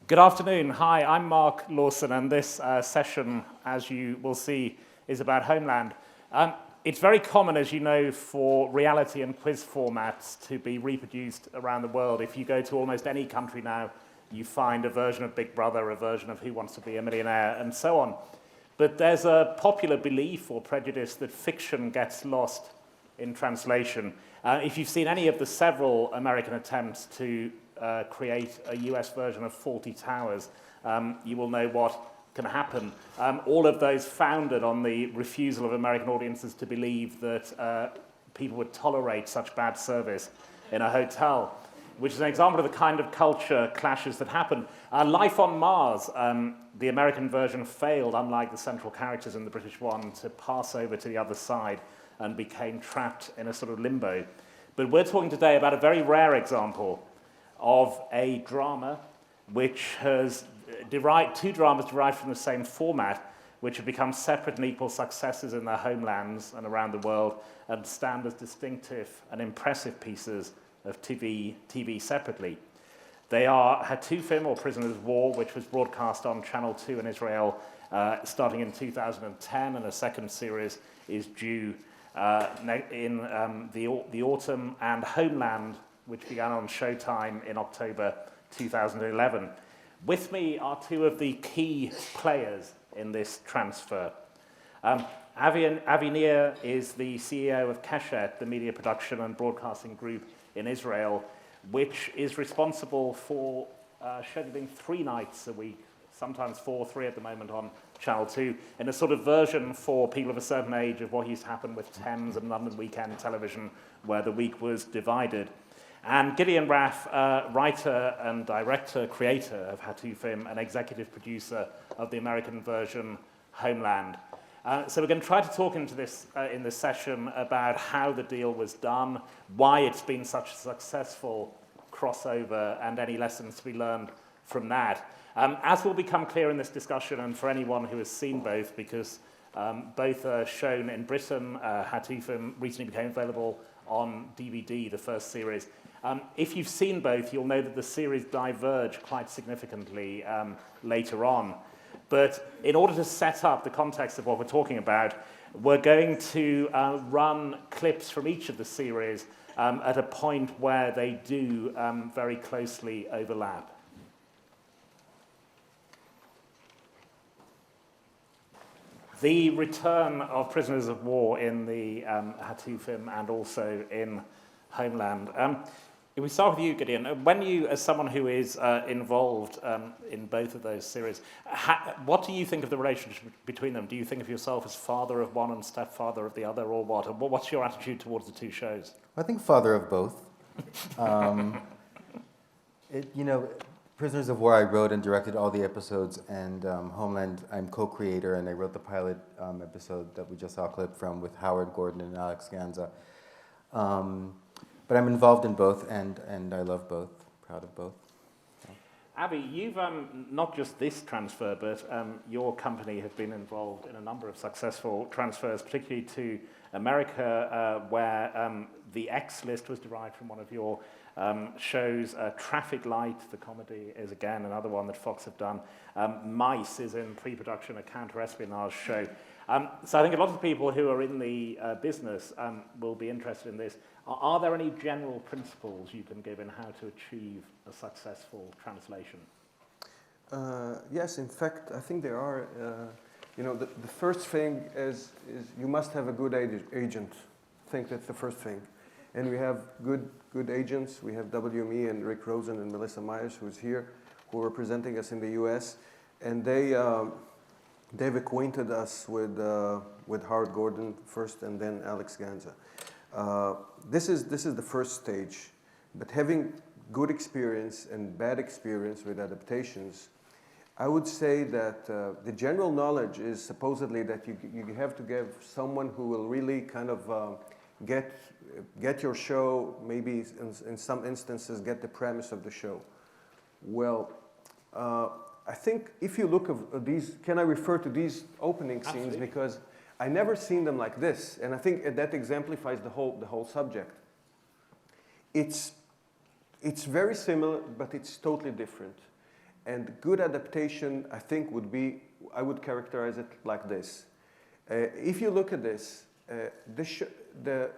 Good afternoon. Hi, I'm Mark Lawson, and this session, as you will see, is about Homeland. It's very common, as you know, for reality and quiz formats to be reproduced around the world. If you go to almost any country now, you find a version of Big Brother, a version of Who Wants to Be a Millionaire, and so on. But there's a popular belief or prejudice that fiction gets lost in translation. If you've seen any of the several American attempts to create a US version of Fawlty Towers, you will know what can happen. All of those founded on the refusal of American audiences to believe that people would tolerate such bad service in a hotel, which is an example of the kind of culture clashes that happen. Life on Mars, the American version failed, unlike the central characters in the British one, to pass over to the other side and became trapped in a sort of limbo. But we're talking today about a very rare example of a drama which has two dramas derived from the same format, which have become separate and equal successes in their homelands and around the world, and stand as distinctive and impressive pieces of TV separately. They are Hatufim, or Prisoners of War, which was broadcast on Channel 2 in Israel starting in 2010, and a second series is due in the autumn, and Homeland, which began on Showtime in October 2011. With me are two of the key players in this transfer. Avi Nir is the CEO of Keshet, the media production and broadcasting group in Israel, which is responsible for scheduling 3 nights a week, sometimes 3 at the moment on Channel 2, in a sort of version for people of a certain age of what used to happen with Thames and London Weekend Television, where the week was divided. And Gideon Raff, writer and director, creator of Hatufim, and executive producer of the American version, Homeland. So we're going to try to talk into this in this session about how the deal was done, why it's been such a successful crossover, and any lessons to be learned from that. As will become clear in this discussion, and for anyone who has seen both, because both are shown in Britain, Hatufim recently became available on DVD, the first series. If you've seen both, you'll know that the series diverge quite significantly later on. But in order to set up the context of what we're talking about, we're going to run clips from each of the series at a point where they do very closely overlap. The return of Prisoners of War in the Hatufim and also in Homeland. If we start with you, Gideon, when you, as someone who is involved in both of those series, what do you think of the relationship between them? Do you think of yourself as father of one and stepfather of the other, or what? And what's your attitude towards the 2 shows? I think father of both. Prisoners of War, I wrote and directed all the episodes, and Homeland, I'm co-creator, and I wrote the pilot episode that we just saw a clip from with Howard Gordon and Alex Ganza. But I'm involved in both, and I love both, proud of both. So. Abby, you've not just this transfer, but your company have been involved in a number of successful transfers, particularly to America, where the X List was derived from one of your shows. Traffic Light, the comedy, is again another one that Fox have done. Mice is in pre-production, a counter-espionage show. So I think a lot of people who are in the business will be interested in this. Are there any general principles you can give in how to achieve a successful translation? Yes, in fact, I think there are. The first thing is you must have a good agent. I think that's the first thing. And we have good agents. We have WME and Rick Rosen and Melissa Myers, who's here, who are representing us in the U.S. And they've acquainted us with Howard Gordon first, and then Alex Ganza. This is the first stage, but having good experience and bad experience with adaptations, I would say that the general knowledge is supposedly that you have to give someone who will really kind of get your show, maybe in some instances get the premise of the show. Well, I think if you look at these, can I refer to these opening scenes? Absolutely. Because I never seen them like this, and I think that exemplifies the whole subject. It's very similar, but it's totally different. And good adaptation, I think, would be, I would characterize it like this. If you look at this, the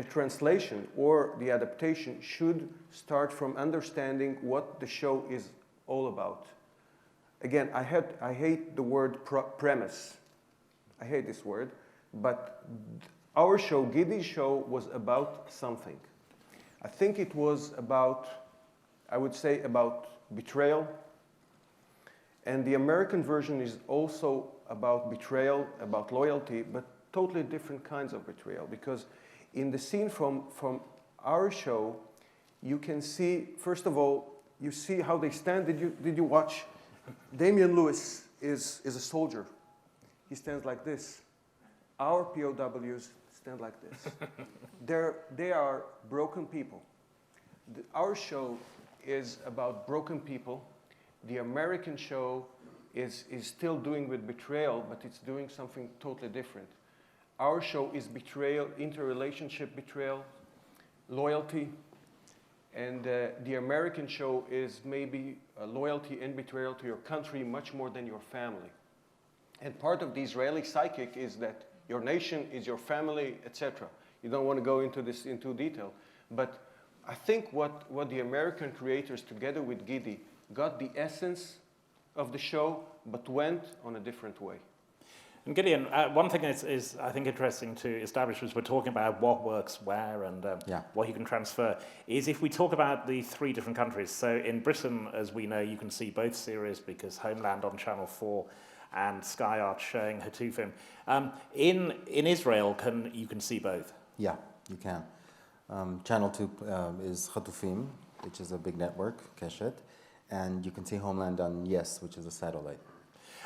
translation or the adaptation should start from understanding what the show is all about. Again, I hate the word premise. I hate this word, but our show, Gidi's show, was about something. I think it was about, I would say, about betrayal. And the American version is also about betrayal, about loyalty, but totally different kinds of betrayal. Because in the scene from our show, you can see, first of all, you see how they stand. Did you watch? Damian Lewis is a soldier. He stands like this. Our POWs stand like this. They are broken people. Our show is about broken people. The American show is still doing with betrayal, but it's doing something totally different. Our show is betrayal, interrelationship betrayal, loyalty, and the American show is maybe loyalty and betrayal to your country much more than your family. And part of the Israeli psychic is that your nation is your family, etc. You don't want to go into this into detail, but I think what the American creators, together with Gidi, got the essence of the show, but went on a different way. And Gideon, one thing is I think interesting to establish as we're talking about what works where and what you can transfer, is if we talk about the three different countries. So in Britain, as we know, you can see both series because Homeland on Channel 4 and Sky are showing Hatufim. In Israel, you can see both? Yeah, you can. Channel 2 is Hatufim, which is a big network, Keshet, and you can see Homeland on Yes, which is a satellite.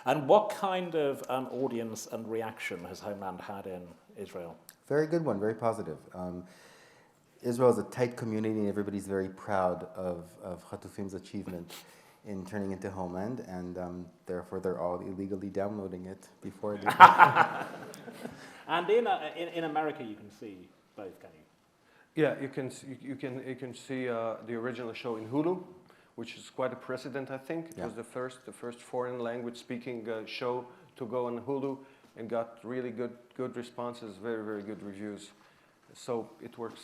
And what kind of audience and reaction has Homeland had in Israel? Very good one, very positive. Israel is a tight community and everybody's very proud of Hatufim's achievement in turning into Homeland, and therefore they're all illegally downloading it before it. And in America you can see both, can you? Yeah, you can see the original show in Hulu, which is quite a precedent, I think. It was the first foreign language speaking show to go on Hulu and got really good responses, very, very good reviews. So it works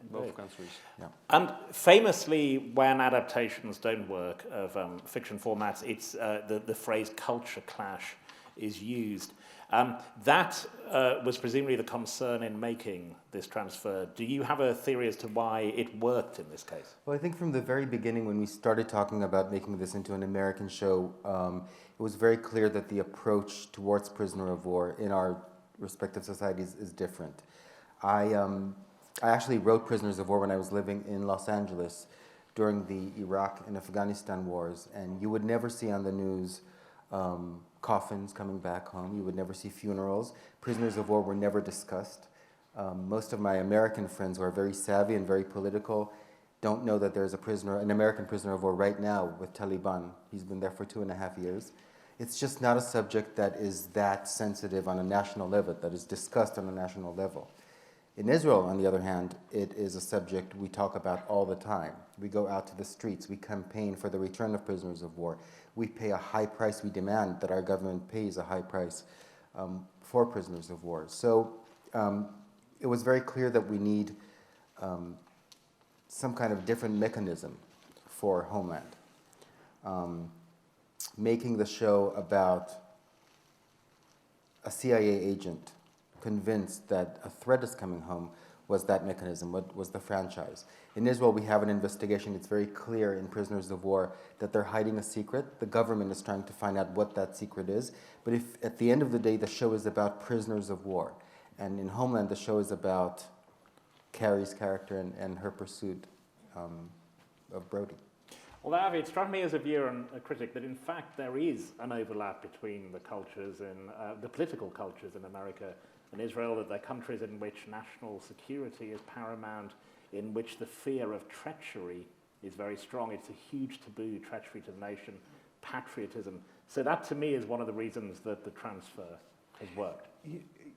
in both countries. Yeah. And famously, when adaptations don't work of fiction formats, it's the phrase culture clash is used. That was presumably the concern in making this transfer. Do you have a theory as to why it worked in this case? Well, I think from the very beginning when we started talking about making this into an American show, it was very clear that the approach towards prisoner of war in our respective societies is different. I actually wrote Prisoners of War when I was living in Los Angeles during the Iraq and Afghanistan wars, and you would never see on the news coffins coming back home. You would never see funerals. Prisoners of war were never discussed. Most of my American friends who are very savvy and very political don't know that there's an American prisoner of war right now with Taliban. He's been there for 2.5 years. It's just not a subject that is that sensitive on a national level, that is discussed on a national level. In Israel, on the other hand, it is a subject we talk about all the time. We go out to the streets, we campaign for the return of prisoners of war. We pay a high price, we demand that our government pays a high price for prisoners of war. So it was very clear that we need some kind of different mechanism for Homeland. Making the show about a CIA agent convinced that a threat is coming home was that mechanism, was the franchise. In Israel, we have an investigation. It's very clear in Prisoners of War that they're hiding a secret. The government is trying to find out what that secret is. But if at the end of the day, the show is about prisoners of war, and in Homeland, the show is about Carrie's character and her pursuit of Brody. Well, Avi, it struck me as a viewer and a critic that in fact there is an overlap between the cultures the political cultures in America and Israel, that they're countries in which national security is paramount, in which the fear of treachery is very strong. It's a huge taboo, treachery to the nation, patriotism. So that to me is one of the reasons that the transfer has worked.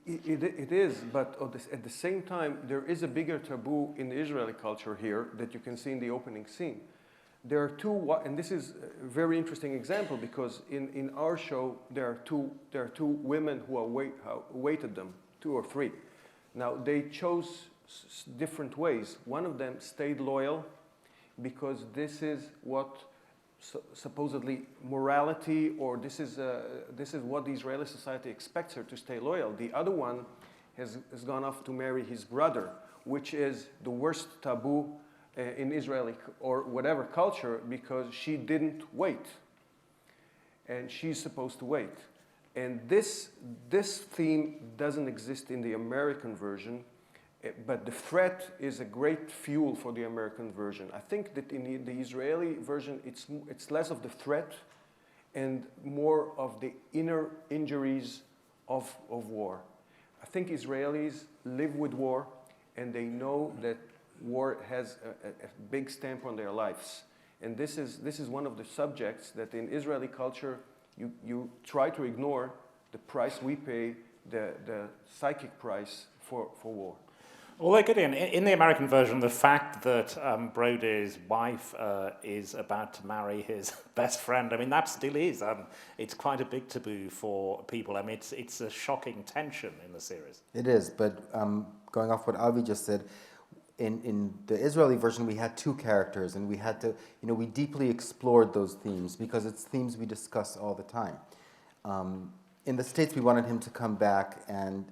It is, but at the same time, there is a bigger taboo in the Israeli culture here that you can see in the opening scene. There are two, and this is a very interesting example because in our show there are two women who awaited them, 2 or 3. Now they chose different ways. One of them stayed loyal because this is what supposedly morality, or this is what the Israeli society expects her to stay loyal. The other one has gone off to marry his brother, which is the worst taboo in Israeli or whatever culture, because she didn't wait, and she's supposed to wait. And this theme doesn't exist in the American version, but the threat is a great fuel for the American version. I think that in the Israeli version, it's less of the threat and more of the inner injuries of war. I think Israelis live with war, and they know that war has a big stamp on their lives. And this is one of the subjects that in Israeli culture you try to ignore, the price we pay, the psychic price for war. Although, Gideon, in the American version, the fact that Brody's wife is about to marry his best friend, I mean, that still is, it's quite a big taboo for people. I mean, it's a shocking tension in the series. It is, but going off what Avi just said, in the Israeli version, we had 2 characters, and we had to, we deeply explored those themes because it's themes we discuss all the time. In the States, we wanted him to come back and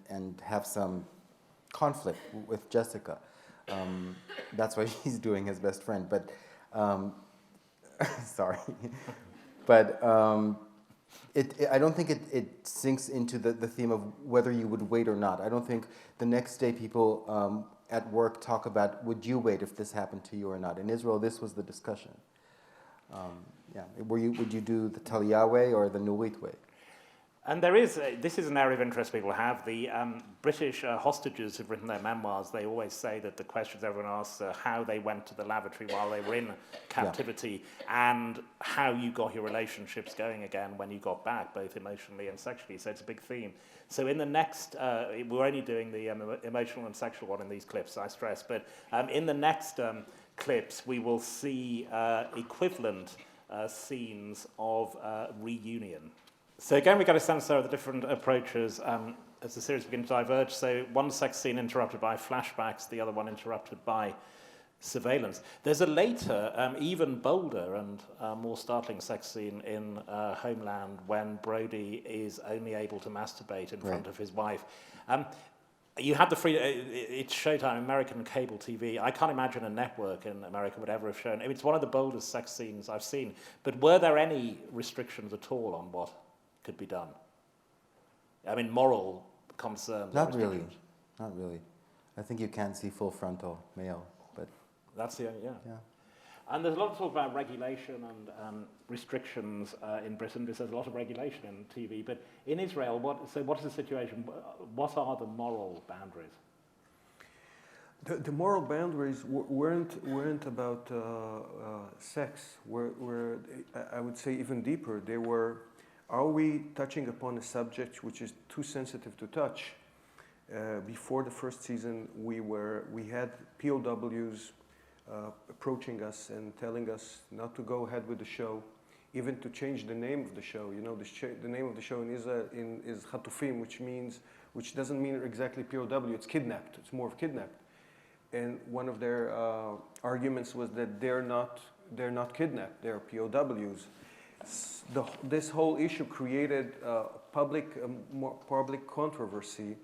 have some conflict with Jessica. That's why he's doing his best friend. But sorry, but I don't think it sinks into the theme of whether you would wait or not. I don't think the next day people at work talk about, would you wait if this happened to you or not? In Israel, this was the discussion. Would you do the Taliyah way or the Nurit way? And there is, this is an area of interest people have. The British hostages who've written their memoirs, they always say that the questions everyone asks are how they went to the lavatory while they were in captivity, and how you got your relationships going again when you got back, both emotionally and sexually. So it's a big theme. So in the next, we're only doing the emotional and sexual one in these clips, I stress, but in the next clips, we will see equivalent scenes of reunion. So again, we get a sense there of the different approaches as the series begins to diverge. So one sex scene interrupted by flashbacks, the other one interrupted by surveillance. There's a later, even bolder and more startling sex scene in Homeland when Brody is only able to masturbate in front of his wife. You had the freedom, it's Showtime, American cable TV. I can't imagine a network in America would ever have shown. It's one of the boldest sex scenes I've seen. But were there any restrictions at all on what could be done? I mean, moral concerns. Not really. I think you can't see full frontal male, but that's the only, yeah. And there's a lot of talk about regulation and restrictions in Britain, because there's a lot of regulation in TV. But in Israel, what is the situation? What are the moral boundaries? The moral boundaries weren't about sex. Were I would say even deeper. They were, are we touching upon a subject which is too sensitive to touch? Before the first season, we had POWs approaching us and telling us not to go ahead with the show, even to change the name of the show. You know, the name of the show in Israel is Chatufim, which doesn't mean exactly POW. It's kidnapped. It's more of kidnapped. And one of their arguments was that they're not kidnapped. They're POWs. This whole issue created public controversy,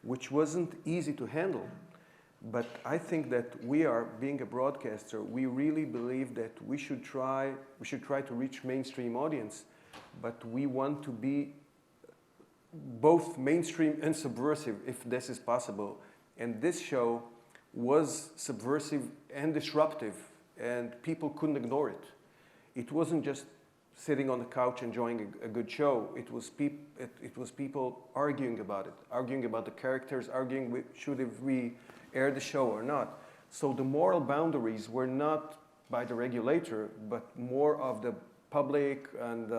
which wasn't easy to handle. But I think that we are, being a broadcaster, we really believe that we should try to reach mainstream audience, but we want to be both mainstream and subversive, if this is possible. And this show was subversive and disruptive, and people couldn't ignore it. It wasn't just sitting on the couch enjoying a good show. It was people arguing about it, arguing about the characters, arguing should we air the show or not. So the moral boundaries were not by the regulator, but more of the public and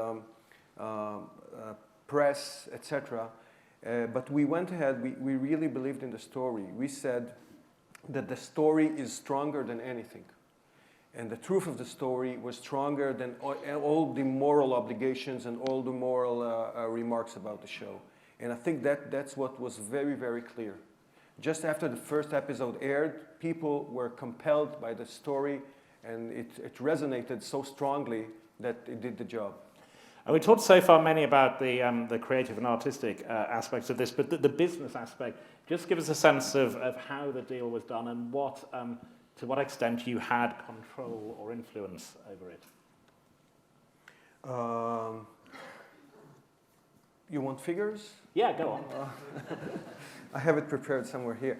press, etc. But we went ahead, we really believed in the story. We said that the story is stronger than anything. And the truth of the story was stronger than all the moral obligations and all the moral remarks about the show. And I think that's what was very, very clear. Just after the first episode aired, people were compelled by the story, and it resonated so strongly that it did the job. We talked so far many about the creative and artistic aspects of this, but the business aspect, just give us a sense of how the deal was done and to what extent you had control or influence over it. You want figures? Yeah, go on. I have it prepared somewhere here.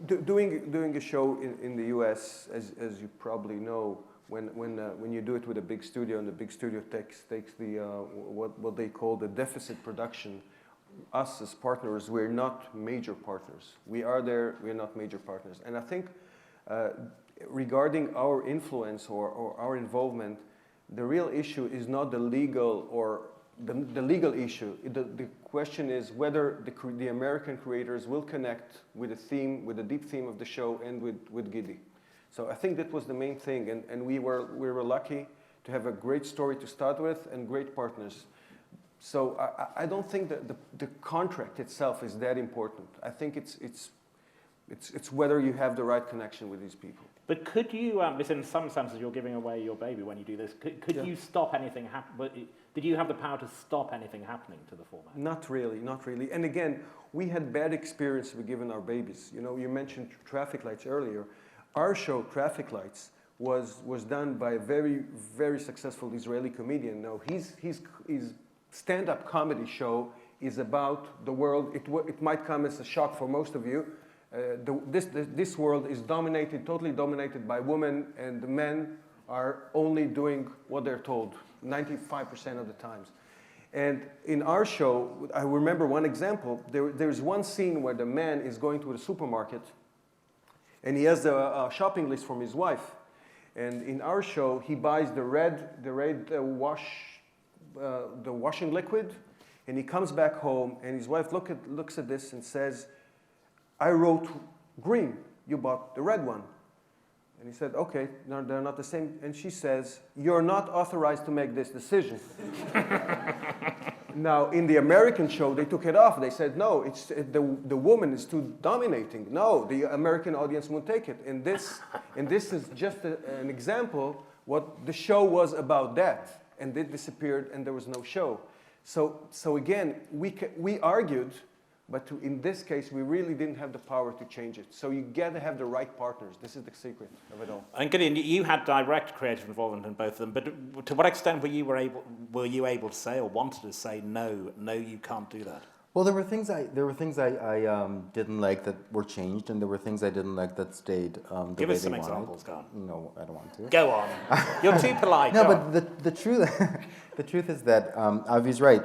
Doing a show in the US, as you probably know, when you do it with a big studio and the big studio takes the what they call the deficit production, us as partners, we're not major partners. We are there, we're not major partners. And I think regarding our influence or our involvement, the real issue is not the legal or the legal issue. The question is whether the American creators will connect with the theme, with the deep theme of the show, and with Giddy. So I think that was the main thing, and we were lucky to have a great story to start with and great partners. So I don't think that the contract itself is that important. I think it's whether you have the right connection with these people. But could you, because in some senses you're giving away your baby when you do this, could you stop anything happening? Did you have the power to stop anything happening to the format? Not really, not really. And again, we had bad experience with giving our babies. You know, you mentioned Traffic Lights earlier. Our show, Traffic Lights, was done by a very, very successful Israeli comedian. Now, his stand-up comedy show is about the world. It might come as a shock for most of you. This world is totally dominated by women, and the men are only doing what they're told 95% of the times. And in our show, I remember one example. There's one scene where the man is going to the supermarket, and he has a shopping list from his wife. And in our show, he buys the washing liquid, and he comes back home, and his wife looks at this and says, "I wrote green, you bought the red one." And he said, "Okay, no, they're not the same." And she says, "You're not authorized to make this decision." Now, in the American show, they took it off. They said, "No, it's the woman is too dominating. No, the American audience won't take it." And this is just an example. What the show was about that, and it disappeared, and there was no show. So again, we argued. But in this case, we really didn't have the power to change it. So you got to have the right partners. This is the secret of it all. And Gideon, you had direct creative involvement in both of them. But to what extent were you able to say or wanted to say no, you can't do that? Well, there were things I didn't like that were changed, and there were things I didn't like that stayed. Give us some examples, go on. No, I don't want to. Go on. You're too polite. No, but the truth is that Avi's right.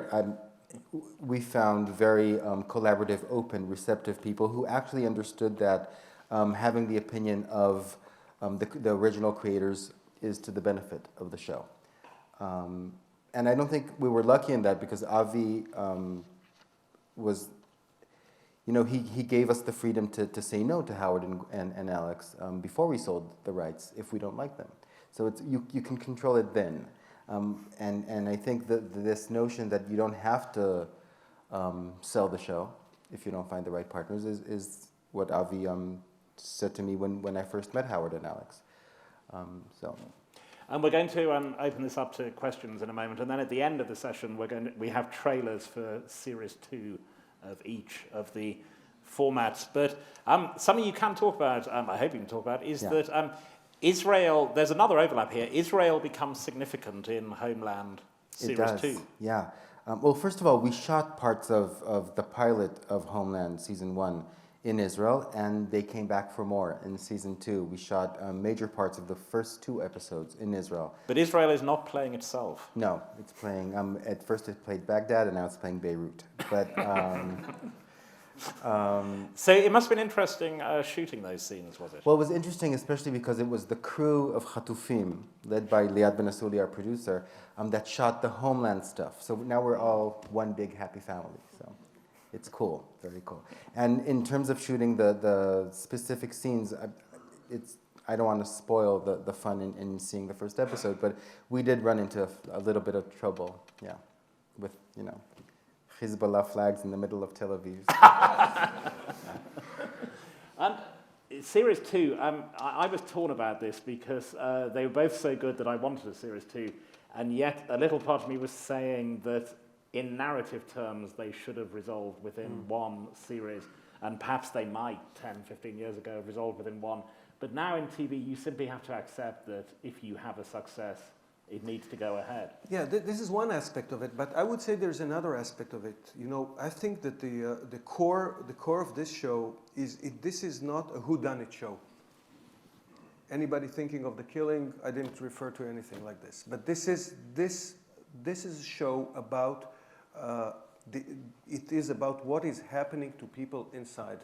We found very collaborative, open, receptive people who actually understood that having the opinion of the original creators is to the benefit of the show. And I don't think we were lucky in that, because Avi was, he gave us the freedom to say no to Howard and Alex before we sold the rights if we don't like them. So you can control it then. And I think that this notion that you don't have to sell the show if you don't find the right partners is what Avi said to me when I first met Howard and Alex. And we're going to open this up to questions in a moment, and then at the end of the session we have trailers for series 2 of each of the formats. But something you can talk about, I hope you can talk about, is that Israel, there's another overlap here. Israel becomes significant in Homeland Series 2. Yeah. Well, first of all, we shot parts of the pilot of Homeland Season 1 in Israel, and they came back for more in Season 2. We shot major parts of the first 2 episodes in Israel. But Israel is not playing itself. No, it's playing, at first it played Baghdad, and now it's playing Beirut. But so it must have been interesting shooting those scenes, was it? Well, it was interesting, especially because it was the crew of Chatufim, led by Liad Ben Asuli, our producer, that shot the Homeland stuff. So now we're all one big happy family. So it's cool, very cool. And in terms of shooting the specific scenes, I don't want to spoil the fun in seeing the first episode, but we did run into a little bit of trouble, yeah, with, you know, Hezbollah flags in the middle of Tel Aviv. Series 2, I was torn about this because they were both so good that I wanted a Series 2, and yet a little part of me was saying that in narrative terms they should have resolved within one series, and perhaps they might 10, 15 years ago have resolved within one. But now in TV you simply have to accept that if you have a success, it needs to go ahead. Yeah, this is one aspect of it, but I would say there's another aspect of it. You know, I think that the core of this show is this is not a whodunit show. Anybody thinking of The Killing, I didn't refer to anything like this. But this is a show about it is about what is happening to people inside,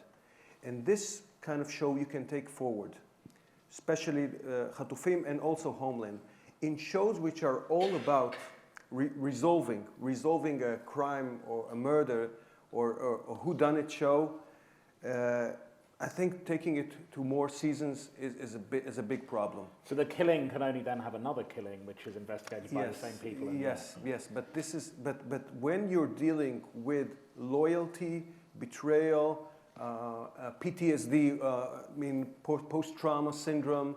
and this kind of show you can take forward, especially Khatufim and also Homeland. In shows which are all about resolving a crime or a murder or a whodunit show, I think taking it to more seasons is a big problem. So The Killing can only then have another killing, which is investigated by the same people. Yes. But this is but when you're dealing with loyalty, betrayal, PTSD, post-trauma syndrome.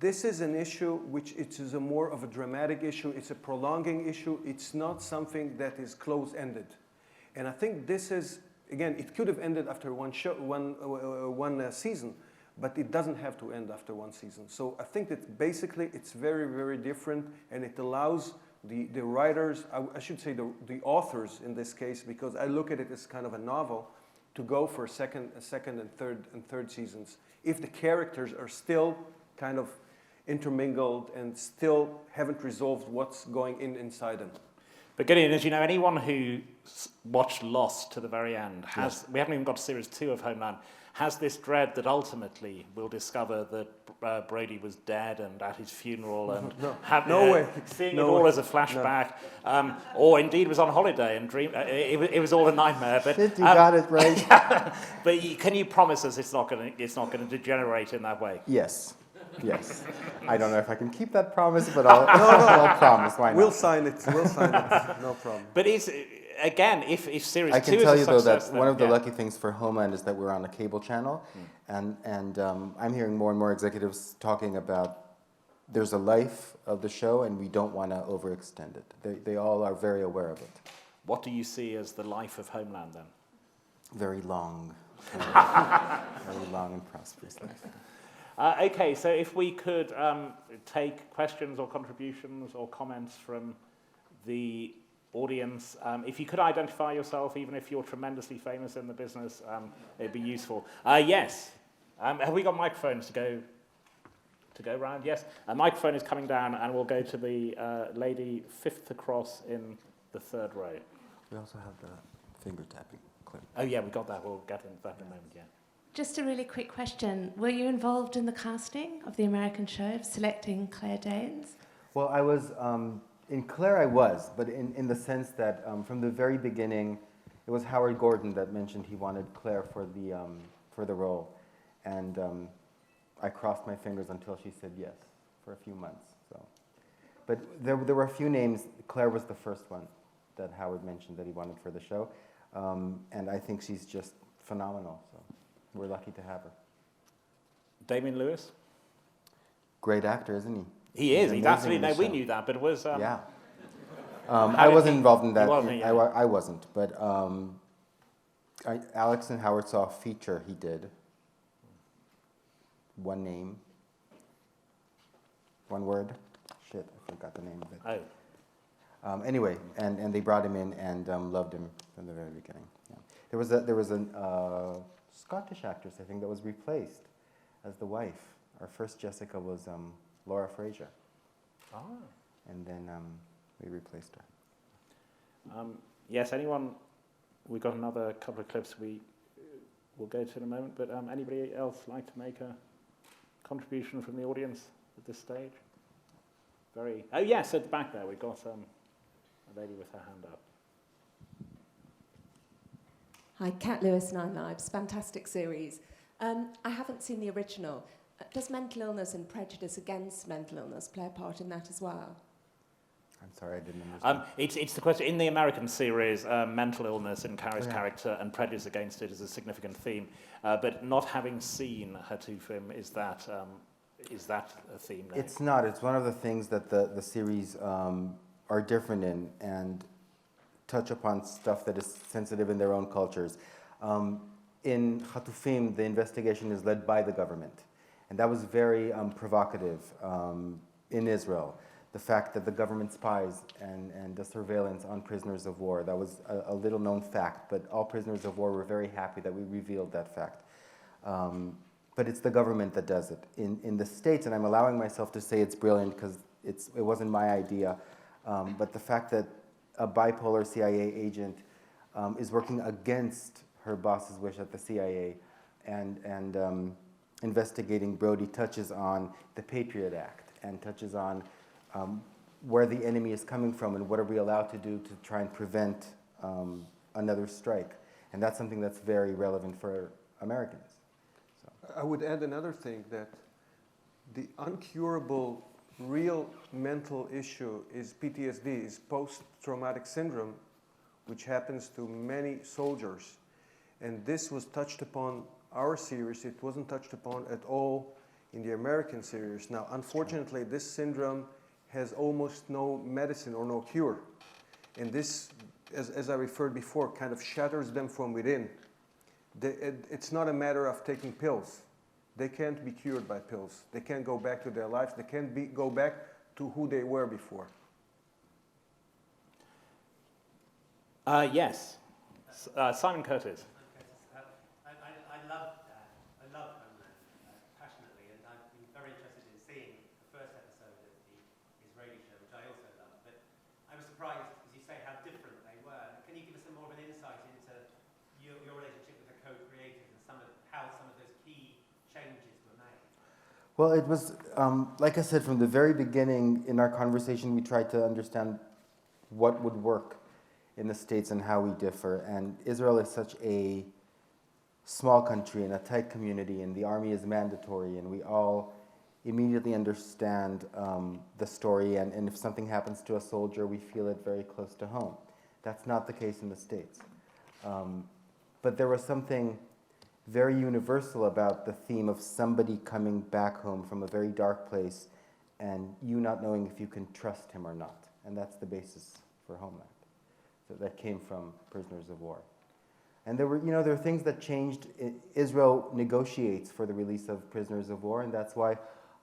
This is an issue which it is a more of a dramatic issue. It's a prolonging issue. It's not something that is close-ended. And I think this is, again, it could have ended after one season, but it doesn't have to end after one season. So I think that basically it's very, very different, and it allows the writers, I should say the authors in this case, because I look at it as kind of a novel, to go for a second and third seasons if the characters are still kind of intermingled and still haven't resolved what's going inside them. But Gideon, as you know, anyone who watched Lost to the very end we haven't even got to series 2 of Homeland, has this dread that ultimately we'll discover that Brody was dead and at his funeral and seeing it all as a flashback, or indeed was on holiday and dream. It was all a nightmare. But you got it right. But can you promise us it's not going to degenerate in that way? Yes. I don't know if I can keep that promise, but I'll promise. Why not? We'll sign it. No problem. But again, if series 2 is a success... I can tell you, though, that one of the lucky things for Homeland is that we're on a cable channel, and I'm hearing more and more executives talking about there's a life of the show, and we don't want to overextend it. They all are very aware of it. What do you see as the life of Homeland, then? Very long. Very long and prosperous life. Okay, so if we could take questions or contributions or comments from the audience. If you could identify yourself, even if you're tremendously famous in the business, it'd be useful. Yes. Have we got microphones to go round? Yes. A microphone is coming down, and we'll go to the lady fifth across in the third row. We also have the finger tapping clip. Oh, yeah, we got that. We'll get into that in a moment, yeah. Just a really quick question. Were you involved in the casting of the American show, of selecting Claire Danes? Well, I was, in Claire I was, but in the sense that from the very beginning, it was Howard Gordon that mentioned he wanted Claire for the role. And I crossed my fingers until she said yes for a few months. So, but there were a few names. Claire was the first one that Howard mentioned that he wanted for the show. And I think she's just phenomenal. So. We're lucky to have her. Damian Lewis? Great actor, isn't he? He is. He's absolutely. No, we knew that, but it was. Yeah. I wasn't involved in that. I wasn't, but Alex and Howard saw a feature he did. One name. One word. Shit, I forgot the name of it. Oh. Anyway, and they brought him in and loved him from the very beginning. Yeah. There was a Scottish actress, I think, that was replaced as the wife. Our first Jessica was Laura Fraser. Ah. And then we replaced her. Yes, anyone? We've got another couple of clips we'll go to in a moment, but anybody else like to make a contribution from the audience at this stage? Oh, yes, at the back there, we've got a lady with her hand up. Hi, Kat Lewis, Nine Lives. Fantastic series. I haven't seen the original, Does mental illness and prejudice against mental illness play a part in that as well? I'm sorry, I didn't understand. It's the question, in the American series, mental illness in Carrie's character and prejudice against it is a significant theme. But not having seen Hatufim, is that a theme now? It's not. It's one of the things that the series are different in and touch upon stuff that is sensitive in their own cultures. In Hatufim, the investigation is led by the government. And that was very provocative in Israel. The fact that the government spies and the surveillance on prisoners of war, that was a little known fact, but all prisoners of war were very happy that we revealed that fact. But it's the government that does it. In the States, and I'm allowing myself to say it's brilliant because it wasn't my idea, but the fact that a bipolar CIA agent is working against her boss's wish at the CIA and investigating Brody touches on the Patriot Act and touches on where the enemy is coming from and what are we allowed to do to try and prevent another strike. And that's something that's very relevant for Americans. So. I would add another thing, that the uncurable real mental issue is PTSD, is post-traumatic syndrome, which happens to many soldiers. And this was touched upon our series. It wasn't touched upon at all in the American series. Now, unfortunately, this syndrome has almost no medicine or no cure. And this, as I referred before, kind of shatters them from within. It's not a matter of taking pills. They can't be cured by pills. They can't go back to their lives. They can't go back to who they were before. Yes. Simon Curtis. I love Homeland passionately, and I've been very interested in seeing the first episode of the Israeli show, which I also love. But I was surprised, as you say, how different they were. Can you give us some more of an insight into your relationship with the co-creators and how some of those key changes were made? Well, it was, like I said, from the very beginning in our conversation, we tried to understand what would work in the States and how we differ. And Israel is such a small country and a tight community, and the army is mandatory, and we all immediately understand the story, and if something happens to a soldier, we feel it very close to home. That's not the case in the States. But there was something very universal about the theme of somebody coming back home from a very dark place and you not knowing if you can trust him or not. And that's the basis for Homeland. So that came from prisoners of war. And there were things that changed. Israel negotiates for the release of prisoners of war, and that's why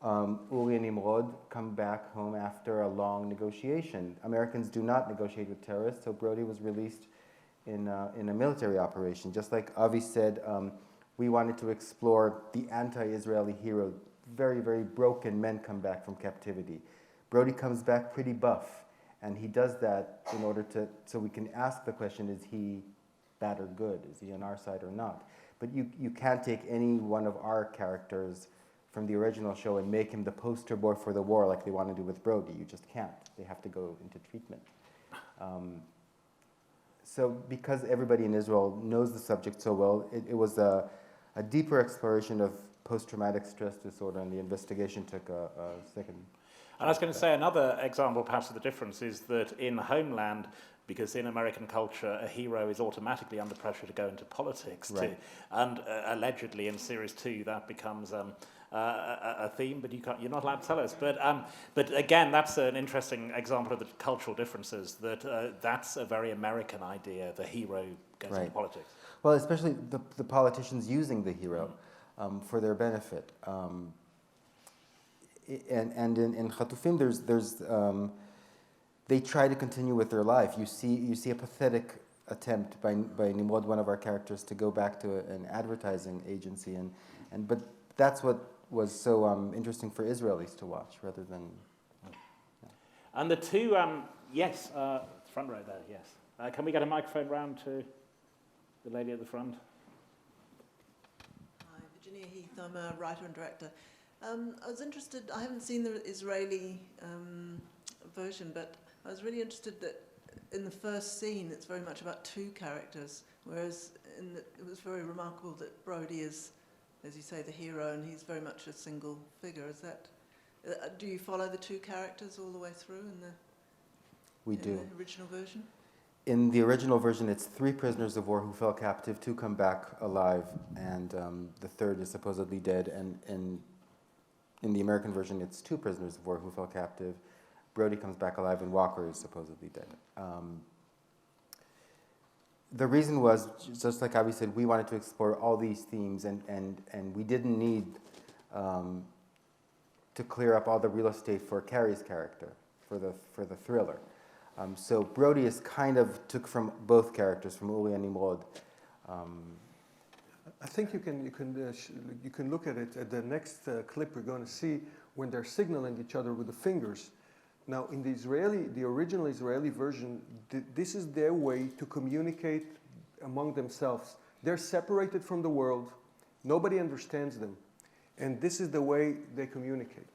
Uri and Nimrod come back home after a long negotiation. Americans do not negotiate with terrorists, so Brody was released in a military operation. Just like Avi said, we wanted to explore the anti-Israeli hero. Very, very broken men come back from captivity. Brody comes back pretty buff, and he does that in order so we can ask the question, is he bad or good? Is he on our side or not? But you can't take any one of our characters from the original show and make him the poster boy for the war like they want to do with Brody. You just can't. They have to go into treatment. So because everybody in Israel knows the subject so well, it was a deeper exploration of post-traumatic stress disorder, and the investigation took a second. And I was going to say another example perhaps of the difference is that in Homeland, because in American culture, a hero is automatically under pressure to go into politics. Right. And allegedly in Series 2, that becomes a theme, but you're not allowed to tell us. But again, that's an interesting example of the cultural differences, that's a very American idea, the hero goes into politics. Well, especially the politicians using the hero for their benefit. And in Hatufim, there's they try to continue with their life. You see a pathetic attempt by Nimrod, one of our characters, to go back to an advertising agency, but that's what was so interesting for Israelis to watch, rather than. Yeah. And the two, front row there, yes. Can we get a microphone round to the lady at the front? Hi, Virginia Heath. I'm a writer and director. I was interested. I haven't seen the Israeli version, but I was really interested that in the first scene, it's very much about two characters, whereas it was very remarkable that Brody is as you say, the hero, and he's very much a single figure. Is that? Do you follow the two characters all the way through in the original version? In the original version, it's 3 prisoners of war who fell captive, 2 come back alive, and the 3rd is supposedly dead. And in the American version, it's 2 prisoners of war who fell captive. Brody comes back alive, and Walker is supposedly dead. The reason was, just like Abby said, we wanted to explore all these themes, and we didn't need to clear up all the real estate for Carrie's character, for the thriller. So Brody is kind of took from both characters, from Uli and Nimrod. I think you can look at it at the next clip we're going to see when they're signaling each other with the fingers. Now, in the original Israeli version, this is their way to communicate among themselves. They're separated from the world. Nobody understands them. And this is the way they communicate.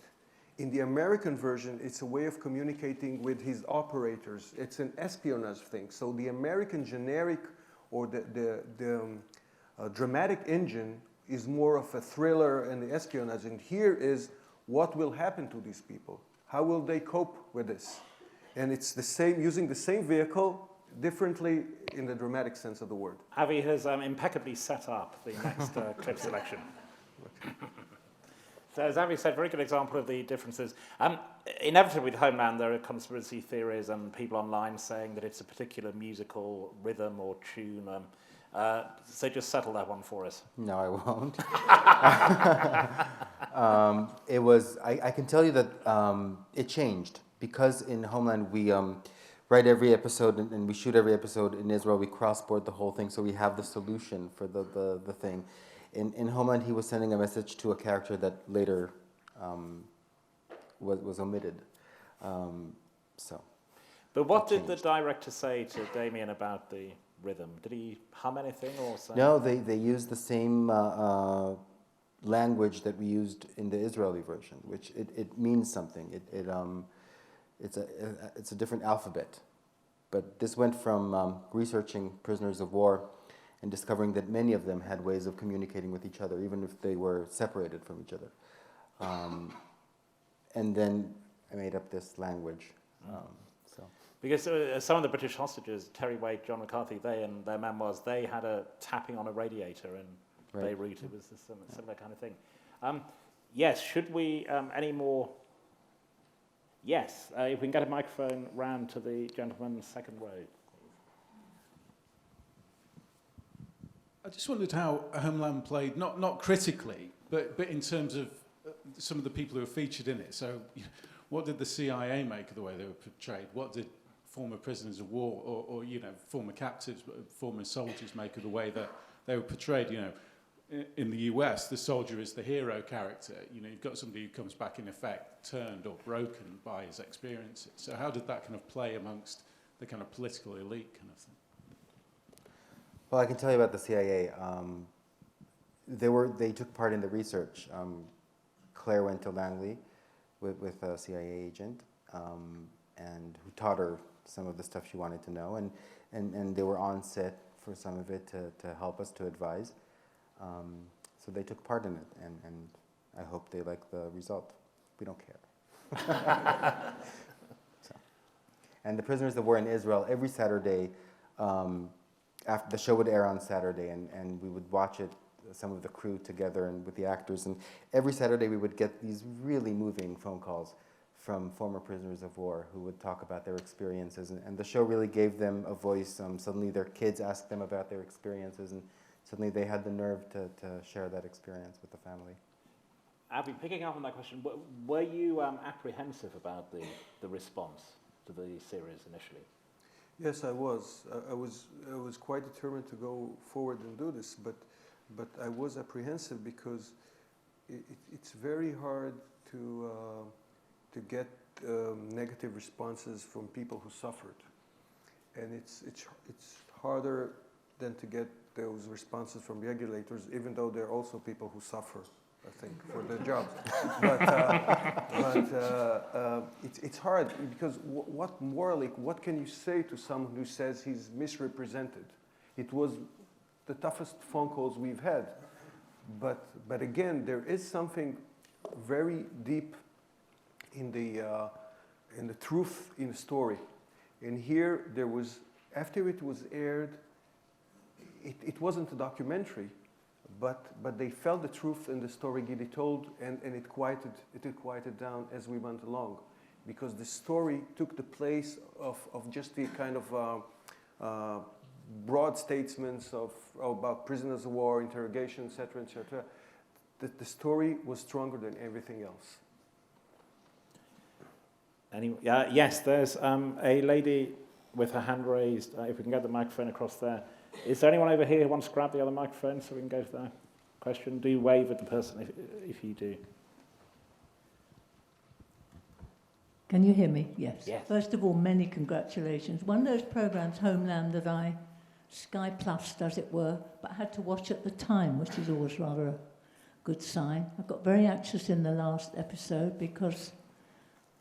In the American version, it's a way of communicating with his operators. It's an espionage thing. So the American generic or the dramatic engine is more of a thriller and the espionage. And here is what will happen to these people. How will they cope with this? And it's the same, using the same vehicle, differently in the dramatic sense of the word. Avi has impeccably set up the next clip selection. So as Avi said, very good example of the differences. Inevitably with Homeland, there are conspiracy theories and people online saying that it's a particular musical rhythm or tune. So just settle that one for us. No, I won't. It was, I can tell you that it changed, because in Homeland we write every episode and we shoot every episode in Israel. We cross-board the whole thing, so we have the solution for the thing. In Homeland, he was sending a message to a character that later was omitted. But what did the director say to Damien about the rhythm? Did he hum anything or say? No, they used the same language that we used in the Israeli version, which it means something. It's a different alphabet. But this went from researching prisoners of war and discovering that many of them had ways of communicating with each other, even if they were separated from each other. And then I made up this language. Because some of the British hostages, Terry Waite, John McCarthy, they in their memoirs, they had a tapping on a radiator in Beirut. It was a similar kind of thing. Yes, should we, any more? Yes, if we can get a microphone round to the gentleman second row. I just wondered how Homeland played, not critically, but in terms of some of the people who were featured in it. So what did the CIA make of the way they were portrayed? What did former prisoners of war or former captives, former soldiers make of the way that they were portrayed? In the US, the soldier is the hero character. You've got somebody who comes back in effect turned or broken by his experiences. So how did that kind of play amongst the kind of political elite kind of thing? Well, I can tell you about the CIA. They took part in the research. Claire went to Langley with a CIA agent, and who taught her some of the stuff she wanted to know, and they were on set for some of it to help us, to advise. So they took part in it, and I hope they like the result. We don't care. And the prisoners of war in Israel, every Saturday, after the show would air on Saturday, and we would watch it, some of the crew together and with the actors, and every Saturday we would get these really moving phone calls from former prisoners of war who would talk about their experiences, and the show really gave them a voice. Suddenly their kids asked them about their experiences, and suddenly they had the nerve to share that experience with the family. Abby, picking up on that question, were you apprehensive about the response to the series initially? Yes, I was. I was quite determined to go forward and do this, but I was apprehensive because it's very hard to get negative responses from people who suffered, and it's harder than to get those responses from regulators, even though they're also people who suffer, I think, for their jobs. It's hard because what can you say to someone who says he's misrepresented? It was the toughest phone calls we've had. But again, there is something very deep in the truth in the story. And here there was, after it was aired, it wasn't a documentary, but they felt the truth in the story Gidi told, and it quieted down as we went along, because the story took the place of just the kind of broad statements about prisoners of war, interrogation, etc., etc. The story was stronger than everything else. Yes, there's a lady with her hand raised. If we can get the microphone across there. Is there anyone over here who wants to grab the other microphone so we can go to that question? Do wave at the person if you do. Can you hear me? Yes. Yes. First of all, many congratulations. One of those programs, Homeland, that I Sky Plussed, as it were, but had to watch at the time, which is always rather a good sign. I got very anxious in the last episode because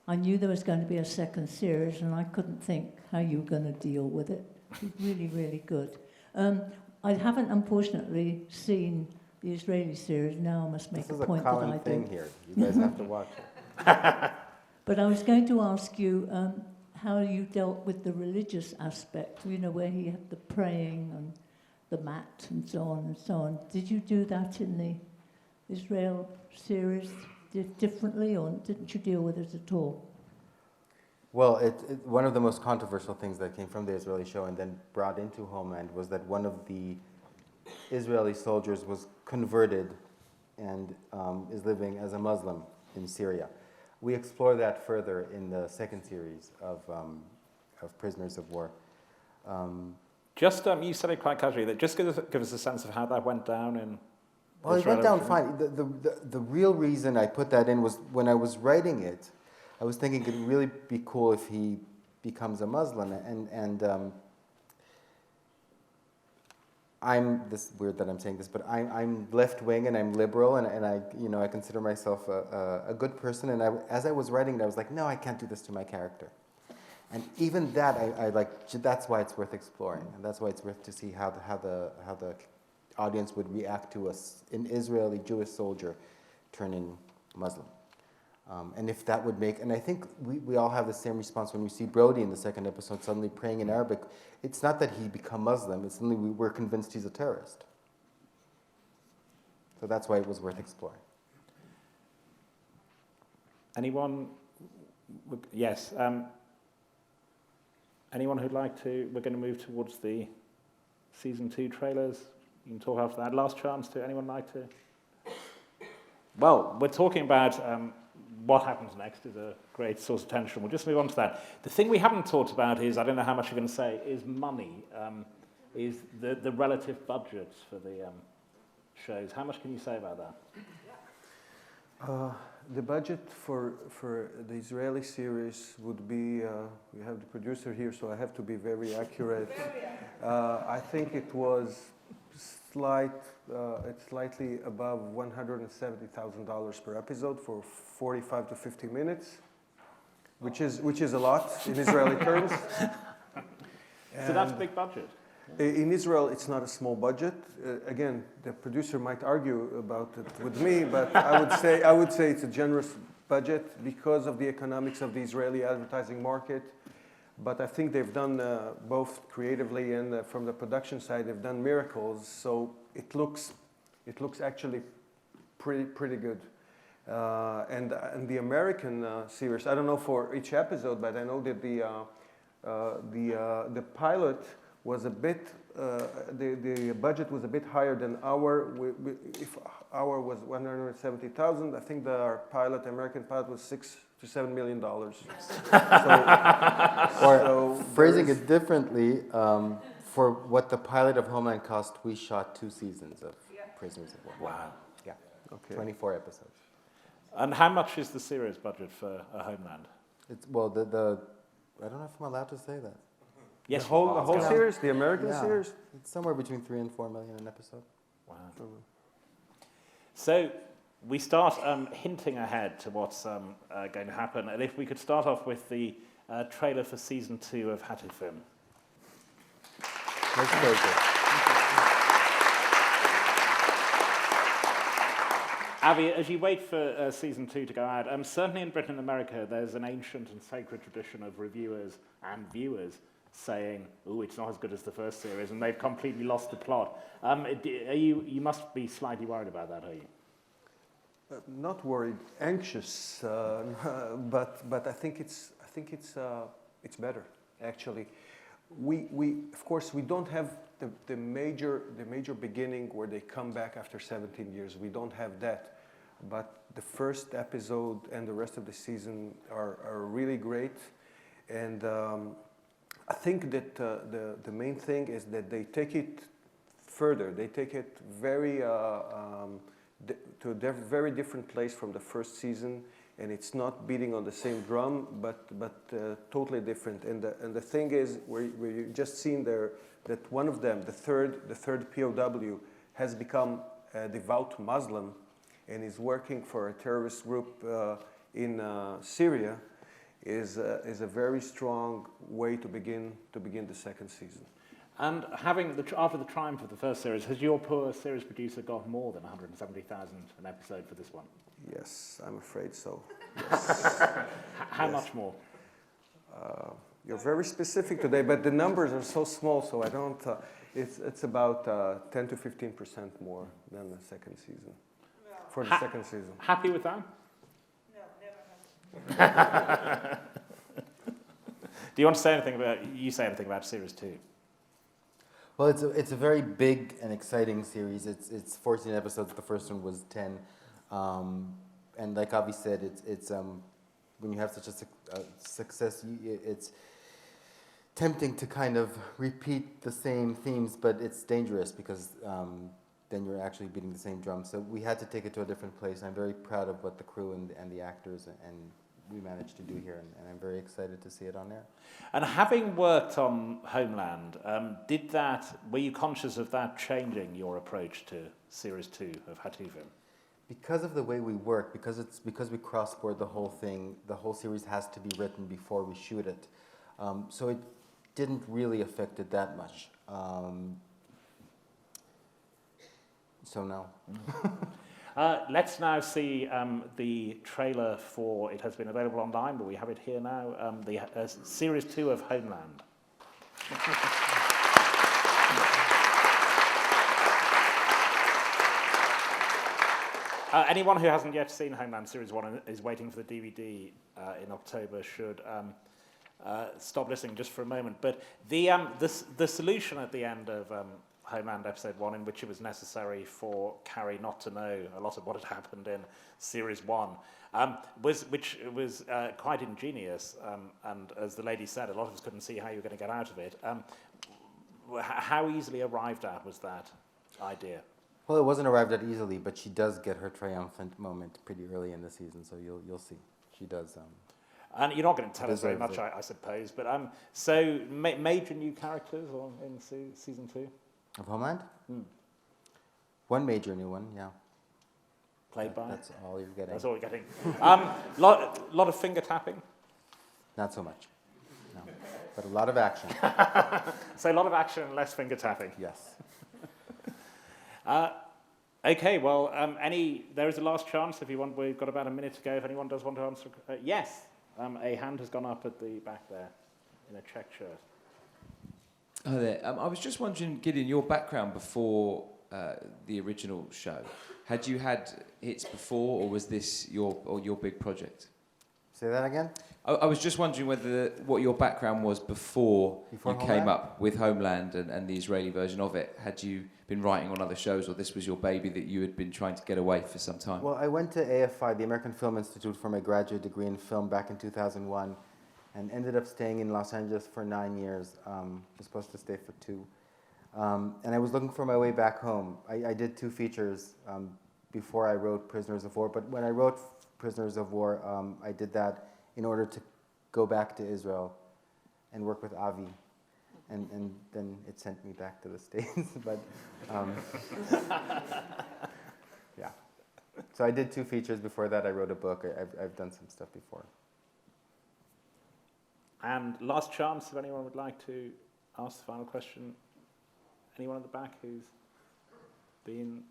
I knew there was going to be a second series and I couldn't think how you were going to deal with it. It was really, really good. I haven't, unfortunately, seen the Israeli series. Now I must make a point that I do. This is a common thing here. You guys have to watch it. But I was going to ask you how you dealt with the religious aspect, you know, where he had the praying and the mat and so on and so on. Did you do that in the Israel series differently, or didn't you deal with it at all? Well, one of the most controversial things that came from the Israeli show and then brought into Homeland was that one of the Israeli soldiers was converted and is living as a Muslim in Syria. We explore that further in the second series of Prisoners of War. Just you said it quite casually. That just give us a sense of how that went down in. Well, it went down fine. The real reason I put that in was when I was writing it, I was thinking it'd really be cool if he becomes a Muslim, and this weird that I'm saying this, but I'm left wing and I'm liberal, and I consider myself a good person. And as I was writing it, I was like, no, I can't do this to my character. And even that, I like. That's why it's worth exploring, and that's why it's worth to see how the audience would react to an Israeli Jewish soldier turning Muslim. And if that would make, and I think we all have the same response when we see Brody in the second episode suddenly praying in Arabic. It's not that he become Muslim, it's suddenly we're convinced he's a terrorist. So that's why it was worth exploring. Anyone? Yes. Anyone who'd like to? We're going to move towards the season 2 trailers. You can talk after that. Last chance to anyone like to? Well, we're talking about what happens next is a great source of tension. We'll just move on to that. The thing we haven't talked about is, I don't know how much you're going to say, is money, is the relative budgets for the shows. How much can you say about that? The budget for the Israeli series would be, we have the producer here, so I have to be very accurate. I think it was it's slightly above $170,000 per episode for 45 to 50 minutes, which is a lot in Israeli terms. So that's a big budget. In Israel, it's not a small budget. Again, the producer might argue about it with me, but I would say it's a generous budget because of the economics of the Israeli advertising market. But I think they've done both creatively and from the production side, they've done miracles. So it looks actually pretty good. And the American series, I don't know for each episode, but I know that the pilot was a bit, the budget was a bit higher than if our was 170,000, I think the American pilot was $6 to $7 million. Or phrasing it differently, for what the pilot of Homeland cost, we shot 2 seasons of Prisoners of War. Wow. Yeah. Okay. 24 episodes. And how much is the series budget for Homeland? Well, I don't know if I'm allowed to say that. Yes, The whole series, the American series? It's somewhere between 3 and 4 million an episode. Wow. So we start hinting ahead to what's going to happen. And if we could start off with the trailer for season 2 of Adaptation. Let's go. Avi, as you wait for season 2 to go out, certainly in Britain and America, there's an ancient and sacred tradition of reviewers and viewers saying, "Oh, it's not as good as the first series," and they've completely lost the plot. You must be slightly worried about that, are you? Not worried, anxious, but I think it's better actually. We of course we don't have the major beginning where they come back after 17 years. We don't have that, but the first episode and the rest of the season are really great, and I think that the main thing is that they take it further. They take it very to a very different place from the first season, and it's not beating on the same drum, but totally different. And the thing is, where you just seen there that one of them, the third POW, has become a devout Muslim, and is working for a terrorist group in Syria, is a very strong way to begin the second season. And after the triumph of the first series, has your poor series producer got more than 170,000 an episode for this one? Yes, I'm afraid so. Yes. How much more? You're very specific today, but the numbers are so small, so I don't. It's about 10 to 15% more than the second season. For the second season. Happy with that? No, never have. Do you want to say anything about series 2? Well, it's a very big and exciting series. It's 14 episodes. The first one was 10, and like Avi said, it's when you have such a success, it's tempting to kind of repeat the same themes, but it's dangerous because then you're actually beating the same drum. So we had to take it to a different place. I'm very proud of what the crew and the actors and we managed to do here, and I'm very excited to see it on air. And having worked on Homeland, were you conscious of that changing your approach to Series 2 of Hatuvim? Because of the way we work, because we cross-board the whole thing, the whole series has to be written before we shoot it. So it didn't really affect it that much. So no. Let's now see the trailer for, it has been available online, but we have it here now, the Series 2 of Homeland. Anyone who hasn't yet seen Homeland Series 1 and is waiting for the DVD in October should stop listening just for a moment. But the solution at the end of Homeland Episode 1, in which it was necessary for Carrie not to know a lot of what had happened in Series 1, was quite ingenious, and as the lady said, a lot of us couldn't see how you were going to get out of it. How easily arrived at was that idea? Well, it wasn't arrived at easily, but she does get her triumphant moment pretty early in the season, so you'll see. She does. And you're not going to tell us very much, I suppose, but so major new characters in season 2? Of Homeland? One major new one, yeah. Played by? That's all you're getting. That's all you're getting. Lot of finger tapping? Not so much, no. But a lot of action. So a lot of action and less finger tapping. Yes. Okay, well, there is a last chance if you want. We've got about a minute to go. If anyone does want to answer, yes. A hand has gone up at the back there in a check shirt. Hi there. I was just wondering, Gideon, your background before the original show. Had you had hits before, or was this your big project? Say that again? I was just wondering what your background was before you Homeland? came up with Homeland and the Israeli version of it. Had you been writing on other shows, or this was your baby that you had been trying to get away for some time? Well, I went to AFI, the American Film Institute, for my graduate degree in film back in 2001, and ended up staying in Los Angeles for 9 years. I was supposed to stay for 2. And I was looking for my way back home. I did 2 features before I wrote Prisoners of War, but when I wrote Prisoners of War, I did that in order to go back to Israel and work with Avi. And then it sent me back to the States. But yeah. So I did 2 features. Before that, I wrote a book. I've done some stuff before. And last chance, if anyone would like to ask the final question. Anyone at the back who's been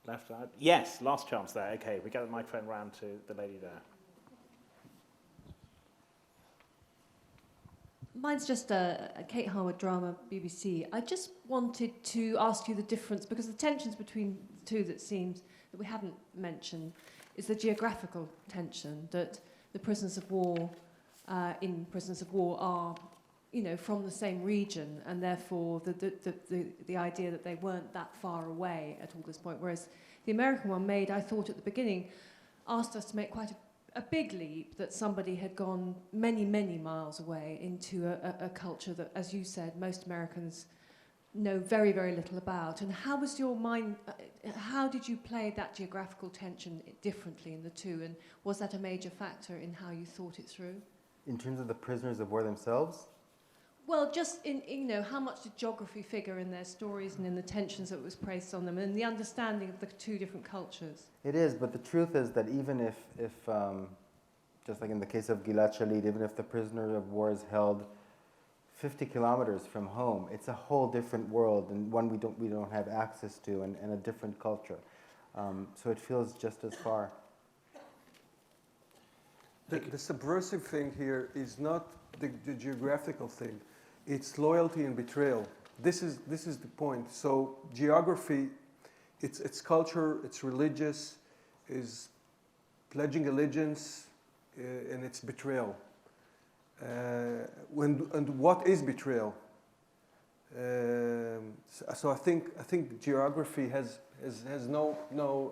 Left side? Yes, last chance there. Okay, we get the microphone round to the lady there. Mine's just a Kate Harwood drama, BBC. I just wanted to ask you the difference, because the tensions between the two that seems that we haven't mentioned is the geographical tension, that the prisoners of war in Prisoners of War are, you know, from the same region, and therefore the idea that they weren't that far away at all this point, whereas the American one made, I thought at the beginning, asked us to make quite a big leap, that somebody had gone many, many miles away into a culture that, as you said, most Americans know very, very little about. And how was your mind, how did you play that geographical tension differently in the two, and was that a major factor in how you thought it through? In terms of the prisoners of war themselves? Well, just in, you know, how much did geography figure in their stories and in the tensions that was placed on them, and the understanding of the two different cultures? It is, but the truth is that even if just like in the case of Gilad Shalit, even if the prisoner of war is held 50 kilometers from home, it's a whole different world, and one we don't have access to, and a different culture. So it feels just as far. The subversive thing here is not the geographical thing. It's loyalty and betrayal. This is the point. So geography, it's culture, it's religious, is pledging allegiance, and it's betrayal. And what is betrayal? So I think geography has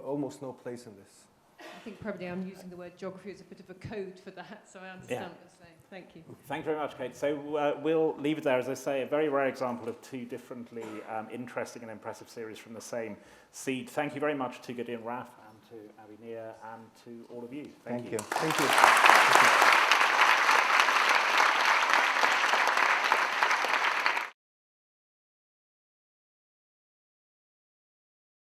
almost no place in this. I think probably I'm using the word geography as a bit of a code for that, so I understand what you're saying. Thank you. Thank you very much, Kate. So we'll leave it there. As I say, a very rare example of two differently interesting and impressive series from the same seed. Thank you very much to Gideon Raff and to Abby Nia and to all of you. Thank you. Thank you.